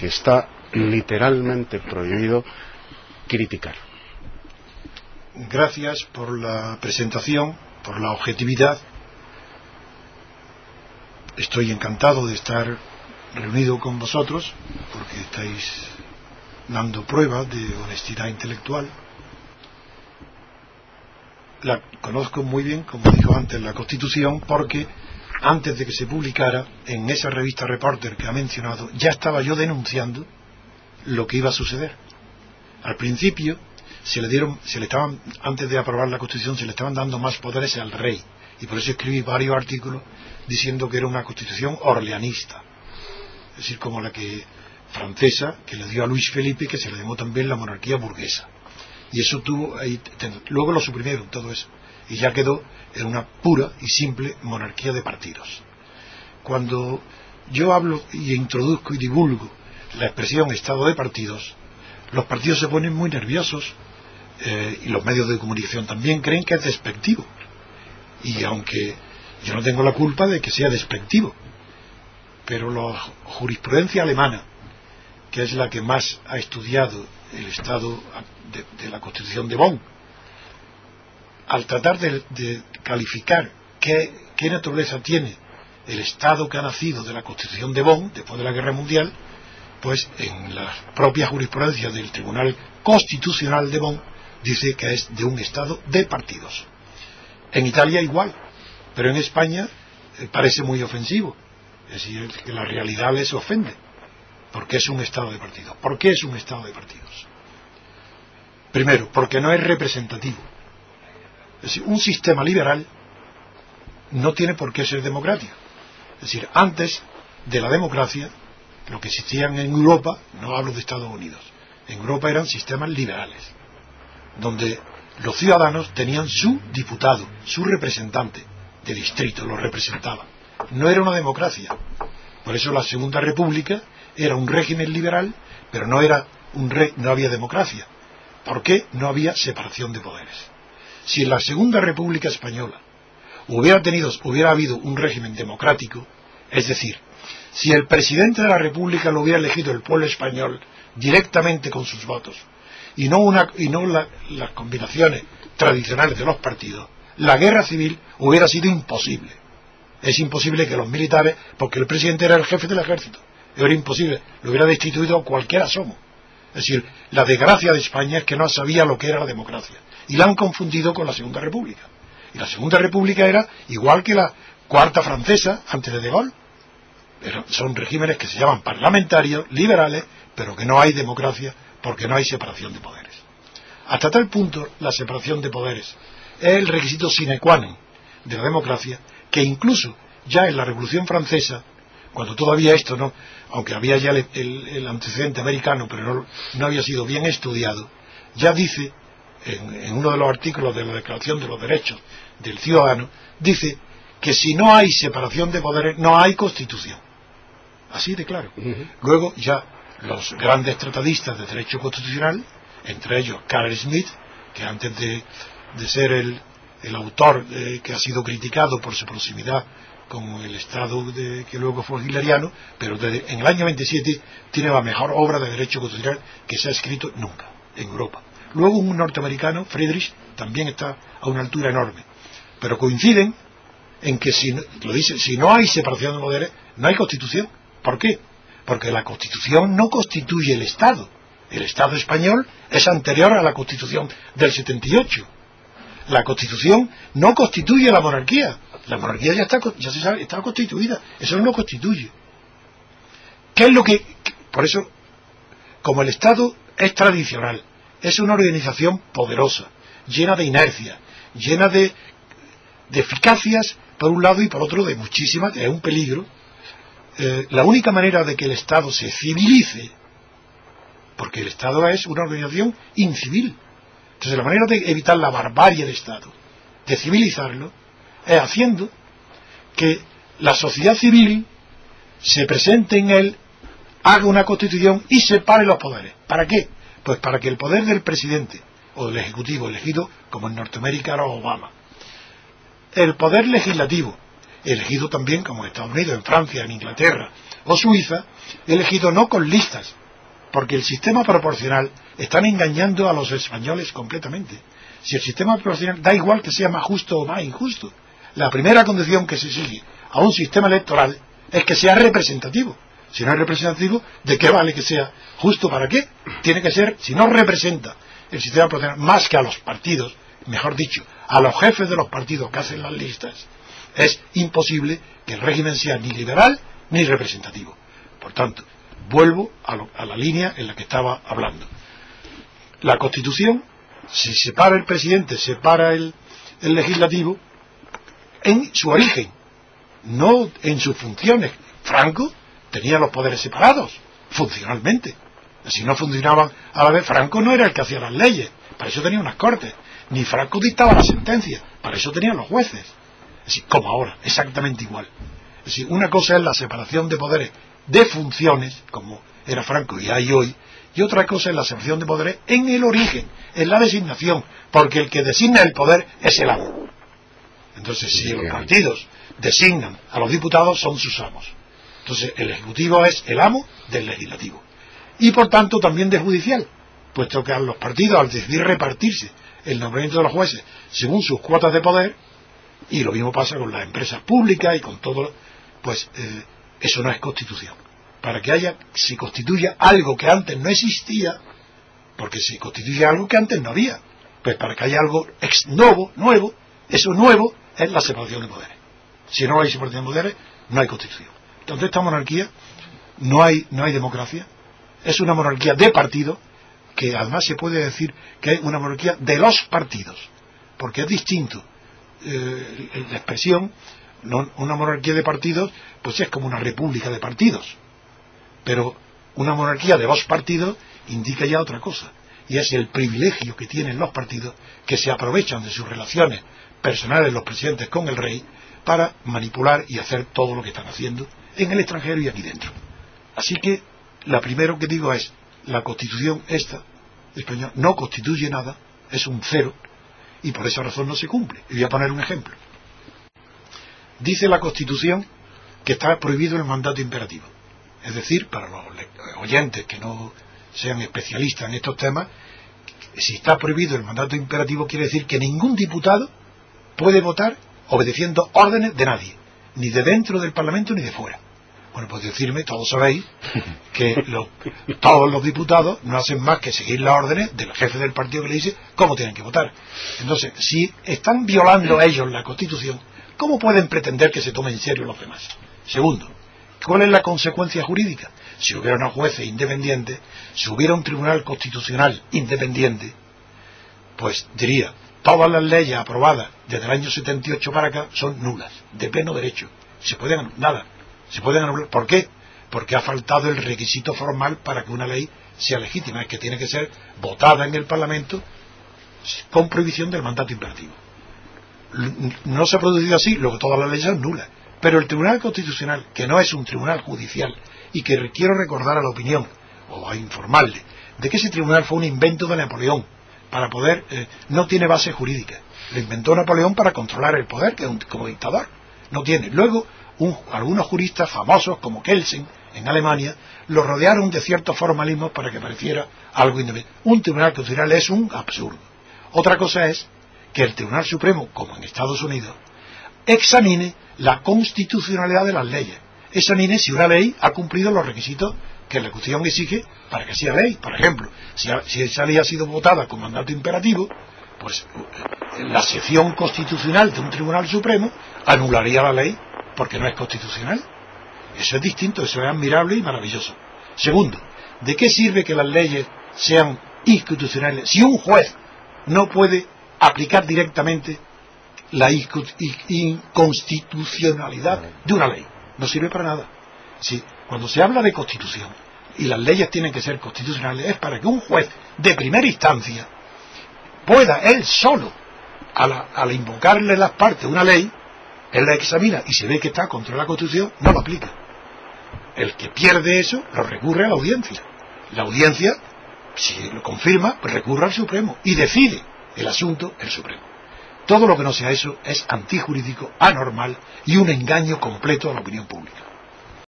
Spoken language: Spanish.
que está literalmente prohibido criticar. Gracias por la presentación, por la objetividad. Estoy encantado de estar reunido con vosotros porque estáis dando pruebas de honestidad intelectual. La conozco muy bien, como dijo antes, la Constitución, porque antes de que se publicara en esa revista Reporter que ha mencionado, ya estaba yo denunciando lo que iba a suceder. Al principio antes de aprobar la Constitución, se le estaban dando más poderes al rey, y por eso escribí varios artículos diciendo que era una Constitución orleanista, es decir, como la que francesa que le dio a Luis Felipe, que se le llamó también la monarquía burguesa, y eso luego lo suprimieron todo eso y ya quedó en una pura y simple monarquía de partidos. Cuando yo hablo y introduzco y divulgo la expresión estado de partidos, los partidos se ponen muy nerviosos, y los medios de comunicación también creen que es despectivo, y aunque yo no tengo la culpa de que sea despectivo, pero la jurisprudencia alemana, que es la que más ha estudiado el estado de la Constitución de Bonn, al tratar de calificar qué naturaleza tiene el estado que ha nacido de la Constitución de Bonn después de la Guerra Mundial, pues en la propia jurisprudencia del Tribunal Constitucional de Bonn dice que es de un estado de partidos. En Italia igual, pero en España parece muy ofensivo, es decir, que la realidad les ofende, porque es un estado de partidos. ¿Por qué es un estado de partidos? Primero, porque no es representativo. Es decir, un sistema liberal no tiene por qué ser democrático. Es decir, antes de la democracia, lo que existían en Europa, no hablo de Estados Unidos, en Europa eran sistemas liberales, donde los ciudadanos tenían su diputado, su representante de distrito, lo representaba. No era una democracia. Por eso la Segunda República era un régimen liberal, pero no había democracia. ¿Por qué? No había separación de poderes. Si en la Segunda República Española hubiera habido un régimen democrático, es decir, si el presidente de la República lo hubiera elegido el pueblo español directamente con sus votos, y no las combinaciones tradicionales de los partidos, la guerra civil hubiera sido imposible. Es imposible que los militares, porque el presidente era el jefe del ejército, era imposible, lo hubiera destituido cualquier asomo. Es decir, la desgracia de España es que no sabía lo que era la democracia, y la han confundido con la Segunda República. Y la Segunda República era igual que la Cuarta Francesa, antes de Gaulle. Son regímenes que se llaman parlamentarios, liberales, pero que no hay democracia, porque no hay separación de poderes. Hasta tal punto la separación de poderes es el requisito sine qua non de la democracia, que incluso ya en la Revolución Francesa, cuando todavía esto no, aunque había ya el antecedente americano, pero no había sido bien estudiado, ya dice en uno de los artículos de la Declaración de los Derechos del Ciudadano, dice que si no hay separación de poderes no hay Constitución. Así de claro. Luego ya los grandes tratadistas de derecho constitucional, entre ellos Carl Schmitt, que antes de ser el autor que ha sido criticado por su proximidad con el Estado que luego fue hitleriano, pero en el año 27 tiene la mejor obra de derecho constitucional que se ha escrito nunca en Europa. Luego un norteamericano, Friedrich, también está a una altura enorme, pero coinciden en que si no hay separación de poderes, no hay Constitución. ¿Por qué? Porque la Constitución no constituye el Estado. El Estado español es anterior a la Constitución del 78. La Constitución no constituye la monarquía. La monarquía ya se sabe, está constituida. Eso no constituye. ¿Qué es lo que...? Por eso, como el Estado es tradicional, es una organización poderosa, llena de inercia, llena de eficacias por un lado y por otro de muchísimas, es un peligro. La única manera de que el Estado se civilice, porque el Estado es una organización incivil, entonces la manera de evitar la barbarie del Estado, de civilizarlo, es haciendo que la sociedad civil se presente en él, haga una constitución y separe los poderes. ¿Para qué? Pues para que el poder del presidente o del ejecutivo elegido, como en Norteamérica era Obama, el poder legislativo elegido también, como en Estados Unidos, en Francia, en Inglaterra o Suiza, elegido no con listas, porque el sistema proporcional están engañando a los españoles completamente. Si el sistema proporcional, da igual que sea más justo o más injusto, la primera condición que se exige a un sistema electoral es que sea representativo. Si no es representativo, ¿de qué vale que sea justo? ¿Para qué? Tiene que ser, si no representa el sistema proporcional más que a los partidos, mejor dicho, a los jefes de los partidos que hacen las listas, es imposible que el régimen sea ni liberal ni representativo. Por tanto, vuelvo a la línea en la que estaba hablando. La Constitución, si separa el presidente, separa el legislativo en su origen, no en sus funciones. Franco tenía los poderes separados, funcionalmente. Si no funcionaban a la vez, Franco no era el que hacía las leyes, para eso tenía unas cortes, ni Franco dictaba las sentencias, para eso tenían los jueces. Es decir, como ahora, exactamente igual. Es decir, una cosa es la separación de poderes de funciones, como era Franco y hay hoy, y otra cosa es la separación de poderes en el origen, en la designación, porque el que designa el poder es el amo. Entonces, si los partidos designan a los diputados, son sus amos. Entonces, el Ejecutivo es el amo del Legislativo. Y, por tanto, también del Judicial, puesto que a los partidos, al decidir repartirse el nombramiento de los jueces según sus cuotas de poder, y lo mismo pasa con las empresas públicas y con todo, pues eso no es Constitución. Para que se constituya algo que antes no existía, porque se constituye algo que antes no había, pues para que haya algo nuevo, eso nuevo es la separación de poderes. Si no hay separación de poderes, no hay Constitución. Entonces, esta monarquía no hay democracia, es una monarquía de partidos, que además se puede decir que es una monarquía de los partidos, porque es distinto la expresión. Una monarquía de partidos pues es como una república de partidos, pero una monarquía de los partidos indica ya otra cosa, y es el privilegio que tienen los partidos, que se aprovechan de sus relaciones personales los presidentes con el rey para manipular y hacer todo lo que están haciendo en el extranjero y aquí dentro. Así que la primero que digo es, la Constitución esta española no constituye nada, es un cero, y por esa razón no se cumple. Y voy a poner un ejemplo. Dice la Constitución que está prohibido el mandato imperativo. Es decir, para los oyentes que no sean especialistas en estos temas, si está prohibido el mandato imperativo, quiere decir que ningún diputado puede votar obedeciendo órdenes de nadie, ni de dentro del Parlamento ni de fuera. Bueno, pues decirme, todos sabéis que todos los diputados no hacen más que seguir las órdenes del jefe del partido que le dice cómo tienen que votar. Entonces, si están violando a ellos la Constitución, ¿cómo pueden pretender que se tomen en serio los demás? Segundo, ¿cuál es la consecuencia jurídica? Si hubiera una jueza independiente, si hubiera un tribunal constitucional independiente, pues diría, todas las leyes aprobadas desde el año 78 para acá son nulas, de pleno derecho. Se pueden anular. ¿Por qué? Porque ha faltado el requisito formal para que una ley sea legítima, es que tiene que ser votada en el Parlamento con prohibición del mandato imperativo. No se ha producido así, luego todas las leyes son nulas. Pero el Tribunal Constitucional, que no es un tribunal judicial, y que quiero recordar a la opinión, o a informarle, de que ese tribunal fue un invento de Napoleón, para poder, no tiene base jurídica. Lo inventó Napoleón para controlar el poder, que como dictador no tiene. Luego, algunos juristas famosos, como Kelsen, en Alemania, lo rodearon de ciertos formalismos para que pareciera algo independiente. Un tribunal constitucional es un absurdo. Otra cosa es que el Tribunal Supremo, como en Estados Unidos, examine la constitucionalidad de las leyes. Examine si una ley ha cumplido los requisitos que la Constitución exige para que sea ley. Por ejemplo, si esa ley ha sido votada con mandato imperativo, pues la sección constitucional de un Tribunal Supremo anularía la ley porque no es constitucional. Eso es distinto, eso es admirable y maravilloso. Segundo, ¿de qué sirve que las leyes sean inconstitucionales si un juez no puede aplicar directamente la inconstitucionalidad de una ley? No sirve para nada. Si cuando se habla de constitución y las leyes tienen que ser constitucionales, es para que un juez de primera instancia pueda él solo, al invocarle las partes de una ley, él la examina y se ve que está contra la Constitución, no lo aplica. El que pierde eso lo recurre a la audiencia. La audiencia, si lo confirma, pues recurre al Supremo y decide el asunto el Supremo. Todo lo que no sea eso es antijurídico, anormal y un engaño completo a la opinión pública.